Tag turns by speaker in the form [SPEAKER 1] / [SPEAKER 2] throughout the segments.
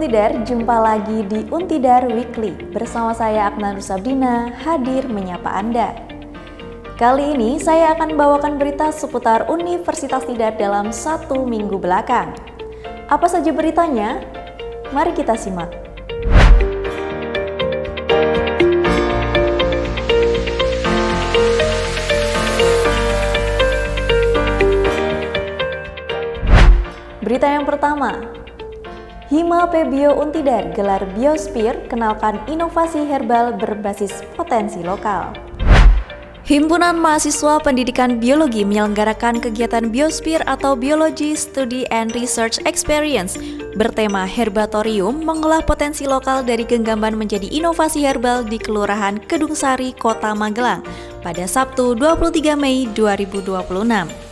[SPEAKER 1] Untidar, jumpa lagi di Untidar Weekly. Bersama saya Akna Nusabdina, hadir menyapa Anda. Kali ini saya akan bawakan berita seputar Universitas Tidar dalam 1 minggu belakang. Apa saja beritanya? Mari kita simak. Berita yang pertama, Hima Pebio Untidar gelar Biosphere, kenalkan inovasi herbal berbasis potensi lokal. Himpunan Mahasiswa Pendidikan Biologi menyelenggarakan kegiatan Biosphere atau Biology Study and Research Experience bertema Herbatorium mengolah potensi lokal dari genggaman menjadi inovasi herbal di Kelurahan Kedung Sari, Kota Magelang pada Sabtu 23 Mei 2026.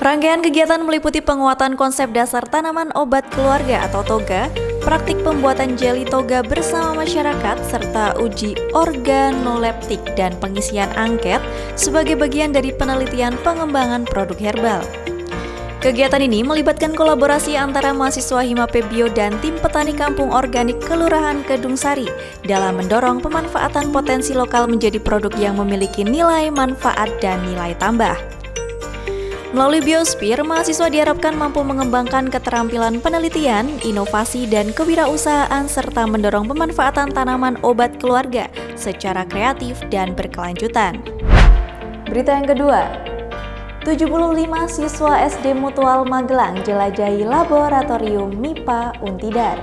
[SPEAKER 1] Rangkaian kegiatan meliputi penguatan konsep dasar tanaman obat keluarga atau toga, praktik pembuatan jeli toga bersama masyarakat, serta uji organoleptik dan pengisian angket sebagai bagian dari penelitian pengembangan produk herbal. Kegiatan ini melibatkan kolaborasi antara mahasiswa Hima Pebio dan tim petani kampung organik Kelurahan Kedung Sari dalam mendorong pemanfaatan potensi lokal menjadi produk yang memiliki nilai manfaat dan nilai tambah. Melalui Biosphere, mahasiswa diharapkan mampu mengembangkan keterampilan penelitian, inovasi, dan kewirausahaan serta mendorong pemanfaatan tanaman obat keluarga secara kreatif dan berkelanjutan. Berita yang kedua, 75 siswa SD Mutual Magelang jelajahi laboratorium MIPA Untidar.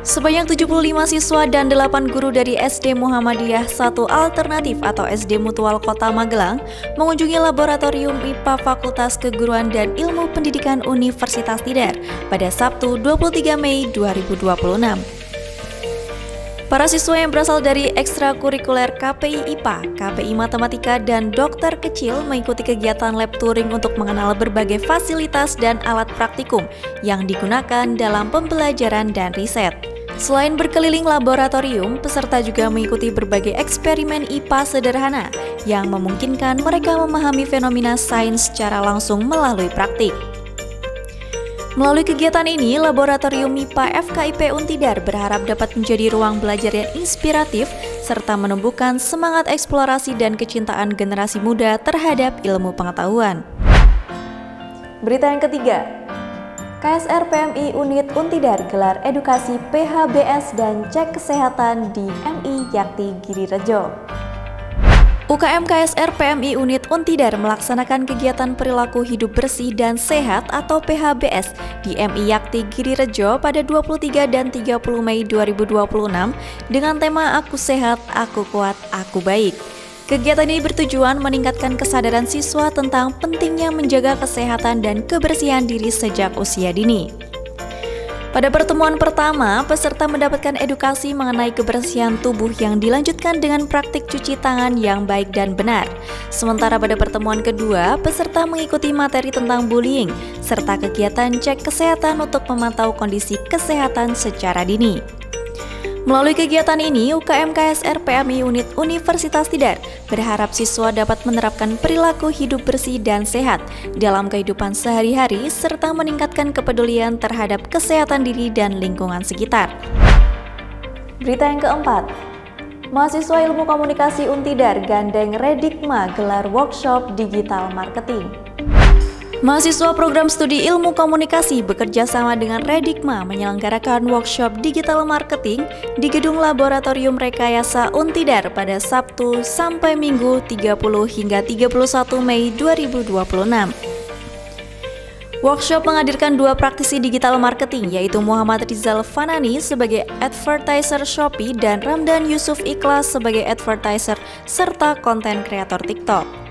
[SPEAKER 1] Sebanyak 75 siswa dan 8 guru dari SD Muhammadiyah 1 Alternatif atau SD Mutual Kota Magelang mengunjungi laboratorium MIPA Fakultas Keguruan dan Ilmu Pendidikan Universitas Tidar pada Sabtu 23 Mei 2026. Para siswa yang berasal dari ekstrakurikuler KPI IPA, KPI Matematika, dan Dokter Kecil mengikuti kegiatan lab touring untuk mengenal berbagai fasilitas dan alat praktikum yang digunakan dalam pembelajaran dan riset. Selain berkeliling laboratorium, peserta juga mengikuti berbagai eksperimen IPA sederhana yang memungkinkan mereka memahami fenomena sains secara langsung melalui praktik. Melalui kegiatan ini, Laboratorium MIPA FKIP Untidar berharap dapat menjadi ruang belajar yang inspiratif serta menumbuhkan semangat eksplorasi dan kecintaan generasi muda terhadap ilmu pengetahuan. Berita yang ketiga, KSR PMI Unit Untidar gelar edukasi PHBS dan cek kesehatan di MI Yakti Girirejo. UKM KSR PMI Unit Untidar melaksanakan kegiatan perilaku hidup bersih dan sehat atau PHBS di MI Yakti Girirejo pada 23 dan 30 Mei 2026 dengan tema Aku Sehat, Aku Kuat, Aku Baik. Kegiatan ini bertujuan meningkatkan kesadaran siswa tentang pentingnya menjaga kesehatan dan kebersihan diri sejak usia dini. Pada pertemuan pertama, peserta mendapatkan edukasi mengenai kebersihan tubuh yang dilanjutkan dengan praktik cuci tangan yang baik dan benar. Sementara pada pertemuan kedua, peserta mengikuti materi tentang bullying, serta kegiatan cek kesehatan untuk memantau kondisi kesehatan secara dini. Melalui kegiatan ini, UKM KSR PMI Unit Universitas Tidar berharap siswa dapat menerapkan perilaku hidup bersih dan sehat dalam kehidupan sehari-hari serta meningkatkan kepedulian terhadap kesehatan diri dan lingkungan sekitar. Berita yang keempat, mahasiswa Ilmu Komunikasi Untidar gandeng Redikma gelar workshop digital marketing. Mahasiswa Program Studi Ilmu Komunikasi bekerja sama dengan Redikma menyelenggarakan workshop digital marketing di Gedung Laboratorium Rekayasa Untidar pada Sabtu sampai Minggu 30 hingga 31 Mei 2026. Workshop menghadirkan 2 praktisi digital marketing yaitu Muhammad Rizal Fanani sebagai advertiser Shopee dan Ramdan Yusuf Ikhlas sebagai advertiser serta konten kreator TikTok.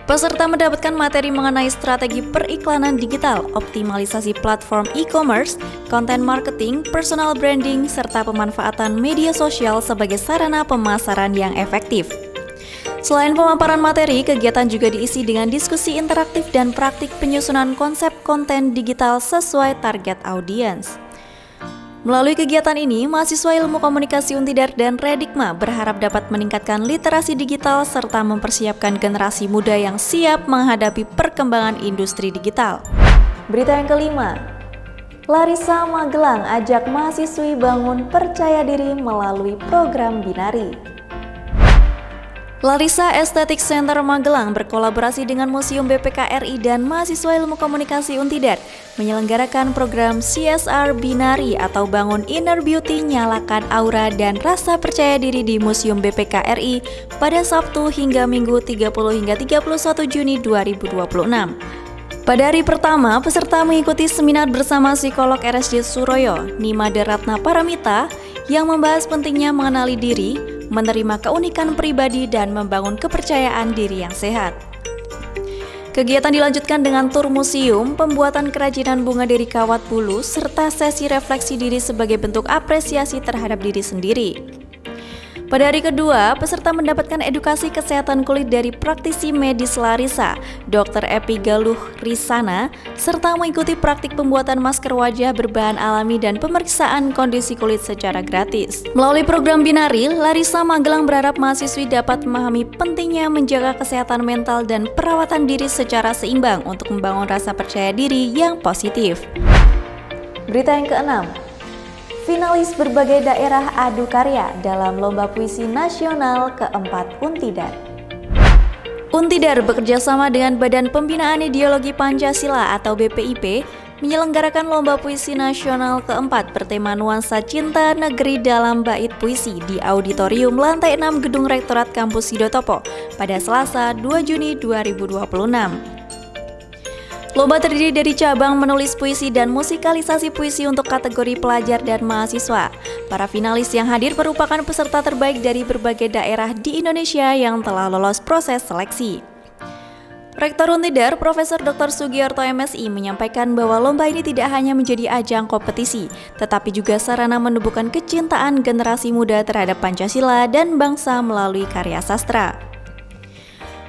[SPEAKER 1] Peserta mendapatkan materi mengenai strategi periklanan digital, optimalisasi platform e-commerce, konten marketing, personal branding, serta pemanfaatan media sosial sebagai sarana pemasaran yang efektif. Selain pemaparan materi, kegiatan juga diisi dengan diskusi interaktif dan praktik penyusunan konsep konten digital sesuai target audiens. Melalui kegiatan ini, mahasiswa Ilmu Komunikasi Untidar dan Redikma berharap dapat meningkatkan literasi digital serta mempersiapkan generasi muda yang siap menghadapi perkembangan industri digital. Berita yang kelima, Larissa Magelang ajak mahasiswi bangun percaya diri melalui program Binari. Larissa Aesthetic Center Magelang berkolaborasi dengan Museum BPK RI dan mahasiswa Ilmu Komunikasi Untidar menyelenggarakan program CSR Binari atau Bangun Inner Beauty, Nyalakan Aura dan Rasa Percaya Diri di Museum BPK RI pada Sabtu hingga Minggu 30 hingga 31 Juni 2026. Pada hari pertama, peserta mengikuti seminar bersama psikolog RSJ Suroyo, Nimade Ratna Paramita, yang membahas pentingnya mengenali diri, menerima keunikan pribadi, dan membangun kepercayaan diri yang sehat. Kegiatan dilanjutkan dengan tur museum, pembuatan kerajinan bunga dari kawat bulu, serta sesi refleksi diri sebagai bentuk apresiasi terhadap diri sendiri. Pada hari kedua, peserta mendapatkan edukasi kesehatan kulit dari praktisi medis Larissa, Dr. Epi Galuh Risana, serta mengikuti praktik pembuatan masker wajah berbahan alami dan pemeriksaan kondisi kulit secara gratis. Melalui program Binari, Larissa Magelang berharap mahasiswi dapat memahami pentingnya menjaga kesehatan mental dan perawatan diri secara seimbang untuk membangun rasa percaya diri yang positif. Berita yang keenam. Finalis berbagai daerah adu karya dalam Lomba Puisi Nasional keempat Untidar. Untidar bekerjasama dengan Badan Pembinaan Ideologi Pancasila atau BPIP menyelenggarakan Lomba Puisi Nasional keempat bertema Nuansa Cinta Negeri dalam Bait Puisi di Auditorium Lantai 6 Gedung Rektorat Kampus Sidotopo pada Selasa 2 Juni 2026. Lomba terdiri dari cabang menulis puisi dan musikalisasi puisi untuk kategori pelajar dan mahasiswa. Para finalis yang hadir merupakan peserta terbaik dari berbagai daerah di Indonesia yang telah lolos proses seleksi. Rektor Untidar, Profesor Dr. Sugiarto MSI menyampaikan bahwa lomba ini tidak hanya menjadi ajang kompetisi, tetapi juga sarana menumbuhkan kecintaan generasi muda terhadap Pancasila dan bangsa melalui karya sastra.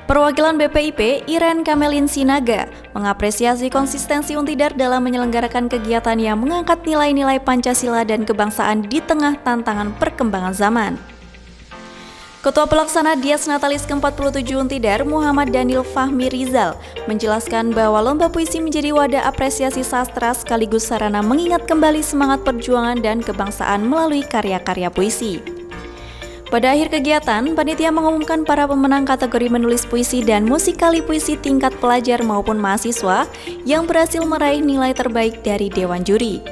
[SPEAKER 1] Perwakilan BPIP, Iren Kamelin Sinaga, mengapresiasi konsistensi Untidar dalam menyelenggarakan kegiatan yang mengangkat nilai-nilai Pancasila dan kebangsaan di tengah tantangan perkembangan zaman. Ketua Pelaksana Dias Natalis ke-47 Untidar, Muhammad Daniel Fahmi Rizal, menjelaskan bahwa Lomba Puisi menjadi wadah apresiasi sastra sekaligus sarana mengingat kembali semangat perjuangan dan kebangsaan melalui karya-karya puisi. Pada akhir kegiatan, panitia mengumumkan para pemenang kategori menulis puisi dan musikali puisi tingkat pelajar maupun mahasiswa yang berhasil meraih nilai terbaik dari Dewan Juri.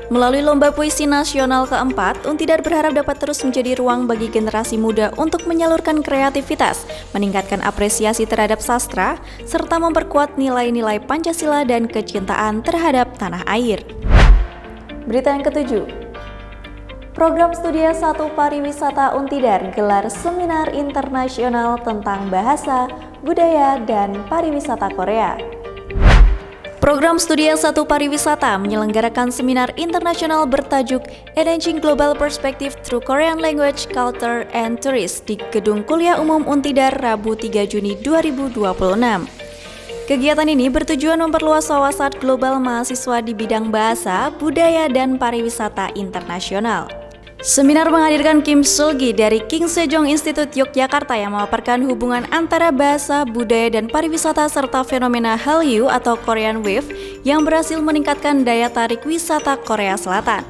[SPEAKER 1] Melalui Lomba Puisi Nasional keempat, Untidar berharap dapat terus menjadi ruang bagi generasi muda untuk menyalurkan kreativitas, meningkatkan apresiasi terhadap sastra, serta memperkuat nilai-nilai Pancasila dan kecintaan terhadap tanah air. Berita yang ketujuh. Program Studi S1 Pariwisata Untidar gelar seminar internasional tentang bahasa, budaya, dan pariwisata Korea. Program Studi S1 Pariwisata menyelenggarakan seminar internasional bertajuk Enhancing Global Perspective Through Korean Language, Culture, and Tourism di Gedung Kuliah Umum Untidar Rabu 3 Juni 2026. Kegiatan ini bertujuan memperluas wawasan global mahasiswa di bidang bahasa, budaya, dan pariwisata internasional. Seminar menghadirkan Kim Sulgi dari King Sejong Institute Yogyakarta yang memaparkan hubungan antara bahasa, budaya, dan pariwisata serta fenomena Hallyu atau Korean Wave yang berhasil meningkatkan daya tarik wisata Korea Selatan.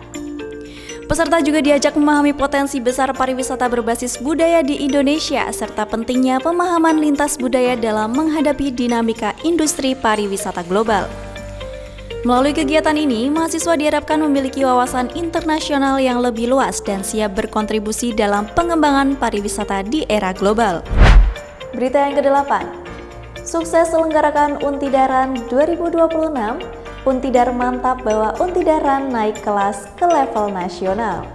[SPEAKER 1] Peserta juga diajak memahami potensi besar pariwisata berbasis budaya di Indonesia serta pentingnya pemahaman lintas budaya dalam menghadapi dinamika industri pariwisata global. Melalui kegiatan ini, mahasiswa diharapkan memiliki wawasan internasional yang lebih luas dan siap berkontribusi dalam pengembangan pariwisata di era global. Berita yang ke-8. Sukses selenggarakan Untidaran 2026, Untidar mantap bawa Untidaran naik kelas ke level nasional.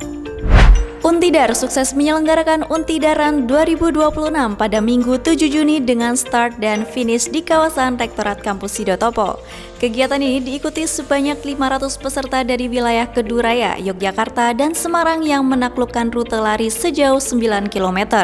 [SPEAKER 1] Untidar sukses menyelenggarakan Untidaran 2026 pada Minggu 7 Juni dengan start dan finish di kawasan Rektorat Kampus Sidotopo. Kegiatan ini diikuti sebanyak 500 peserta dari wilayah Keduraya, Yogyakarta, dan Semarang yang menaklukkan rute lari sejauh 9 km.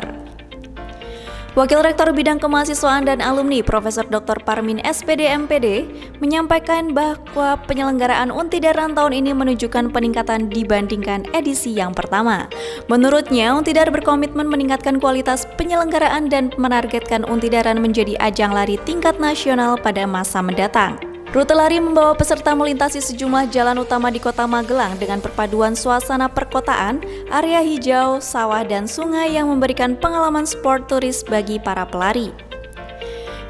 [SPEAKER 1] Wakil Rektor Bidang Kemahasiswaan dan Alumni Profesor Dr. Parmin SPD MPD menyampaikan bahwa penyelenggaraan Untidaran tahun ini menunjukkan peningkatan dibandingkan edisi yang pertama. Menurutnya, Untidar berkomitmen meningkatkan kualitas penyelenggaraan dan menargetkan Untidaran menjadi ajang lari tingkat nasional pada masa mendatang. Rute lari membawa peserta melintasi sejumlah jalan utama di Kota Magelang dengan perpaduan suasana perkotaan, area hijau, sawah, dan sungai yang memberikan pengalaman sport turis bagi para pelari.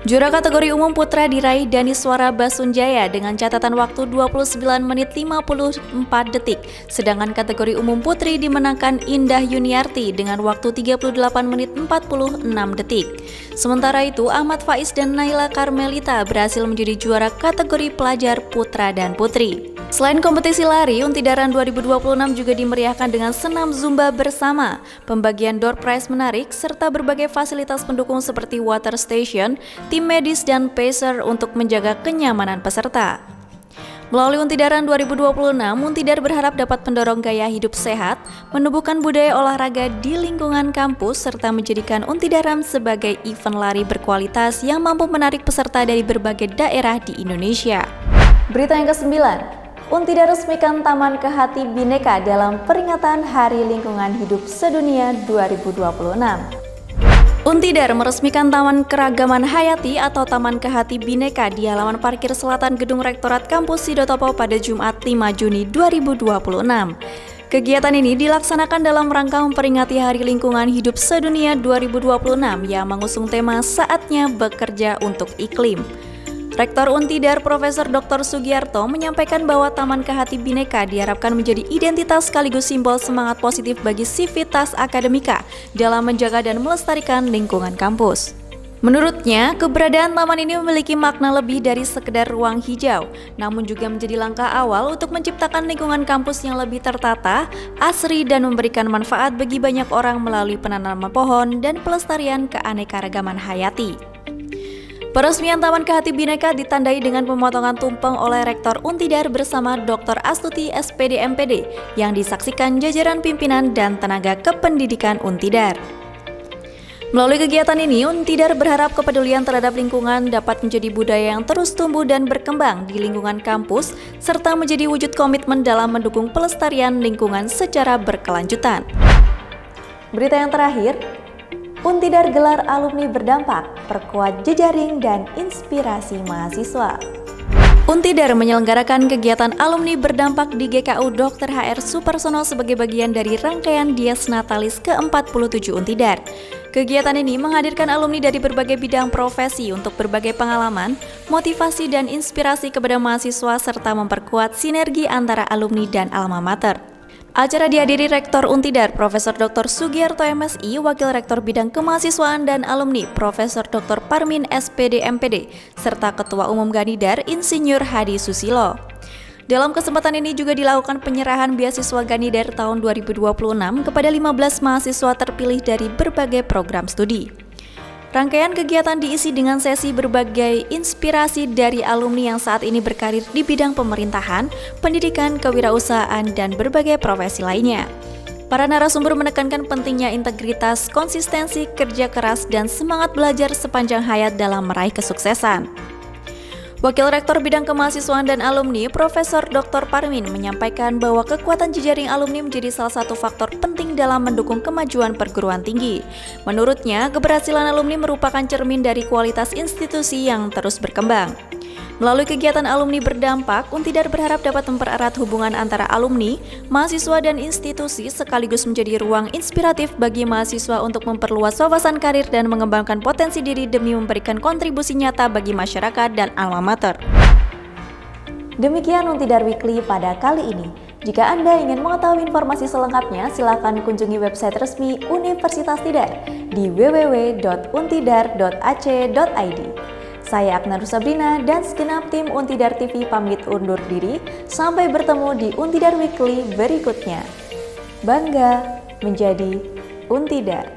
[SPEAKER 1] Juara kategori umum putra diraih Daniswara Basunjaya dengan catatan waktu 29 menit 54 detik, sedangkan kategori umum putri dimenangkan Indah Yuniarti dengan waktu 38 menit 46 detik. Sementara itu, Ahmad Faiz dan Naila Karmelita berhasil menjadi juara kategori pelajar putra dan putri. Selain kompetisi lari, Untidaran 2026 juga dimeriahkan dengan senam Zumba bersama, pembagian door prize menarik, serta berbagai fasilitas pendukung seperti water station, tim medis, dan pacer untuk menjaga kenyamanan peserta. Melalui Untidaran 2026, Untidar berharap dapat mendorong gaya hidup sehat, menumbuhkan budaya olahraga di lingkungan kampus, serta menjadikan Untidaran sebagai event lari berkualitas yang mampu menarik peserta dari berbagai daerah di Indonesia. Berita yang ke-9, Untidar resmikan Taman Kehati Bhinneka dalam peringatan Hari Lingkungan Hidup Sedunia 2026. Untidar meresmikan Taman Keragaman Hayati atau Taman Kehati Bhinneka di halaman parkir selatan Gedung Rektorat Kampus Sidotopo pada Jumat 5 Juni 2026. Kegiatan ini dilaksanakan dalam rangka memperingati Hari Lingkungan Hidup Sedunia 2026 yang mengusung tema Saatnya Bekerja untuk Iklim. Rektor Untidar Profesor Dr. Sugiarto menyampaikan bahwa Taman Kehati Bhinneka diharapkan menjadi identitas sekaligus simbol semangat positif bagi sivitas akademika dalam menjaga dan melestarikan lingkungan kampus. Menurutnya, keberadaan taman ini memiliki makna lebih dari sekedar ruang hijau, namun juga menjadi langkah awal untuk menciptakan lingkungan kampus yang lebih tertata, asri, dan memberikan manfaat bagi banyak orang melalui penanaman pohon dan pelestarian keanekaragaman hayati. Peresmian Taman Kehati Bhinneka ditandai dengan pemotongan tumpeng oleh Rektor Untidar bersama Dr. Astuti SPD MPD yang disaksikan jajaran pimpinan dan tenaga kependidikan Untidar. Melalui kegiatan ini, Untidar berharap kepedulian terhadap lingkungan dapat menjadi budaya yang terus tumbuh dan berkembang di lingkungan kampus, serta menjadi wujud komitmen dalam mendukung pelestarian lingkungan secara berkelanjutan. Berita yang terakhir, Untidar gelar alumni berdampak, perkuat jejaring dan inspirasi mahasiswa. Untidar menyelenggarakan kegiatan alumni berdampak di GKU Dr. HR Suparsono sebagai bagian dari rangkaian Dies Natalis ke-47 Untidar. Kegiatan ini menghadirkan alumni dari berbagai bidang profesi untuk berbagai pengalaman, motivasi, dan inspirasi kepada mahasiswa serta memperkuat sinergi antara alumni dan alma mater. Acara dihadiri Rektor Untidar Profesor Dr. Sugiarto MSI, Wakil Rektor Bidang Kemahasiswaan dan Alumni Profesor Dr. Parmin SPD MPD, serta Ketua Umum Ganidar Insinyur Hadi Susilo. Dalam kesempatan ini juga dilakukan penyerahan beasiswa Ganidar tahun 2026 kepada 15 mahasiswa terpilih dari berbagai program studi. Rangkaian kegiatan diisi dengan sesi berbagai inspirasi dari alumni yang saat ini berkarir di bidang pemerintahan, pendidikan, kewirausahaan, dan berbagai profesi lainnya. Para narasumber menekankan pentingnya integritas, konsistensi, kerja keras, dan semangat belajar sepanjang hayat dalam meraih kesuksesan. Wakil Rektor Bidang Kemahasiswaan dan Alumni, Profesor Dr. Parmin menyampaikan bahwa kekuatan jejaring alumni menjadi salah satu faktor penting dalam mendukung kemajuan perguruan tinggi. Menurutnya, keberhasilan alumni merupakan cermin dari kualitas institusi yang terus berkembang. Melalui kegiatan alumni berdampak, Untidar berharap dapat mempererat hubungan antara alumni, mahasiswa, dan institusi sekaligus menjadi ruang inspiratif bagi mahasiswa untuk memperluas wawasan karir dan mengembangkan potensi diri demi memberikan kontribusi nyata bagi masyarakat dan alma mater. Demikian Untidar Weekly pada kali ini. Jika Anda ingin mengetahui informasi selengkapnya, silakan kunjungi website resmi Universitas Tidar di www.untidar.ac.id. Saya Aknar Sabrina dan segenap tim Untidar TV pamit undur diri. Sampai bertemu di Untidar Weekly berikutnya. Bangga menjadi Untidar.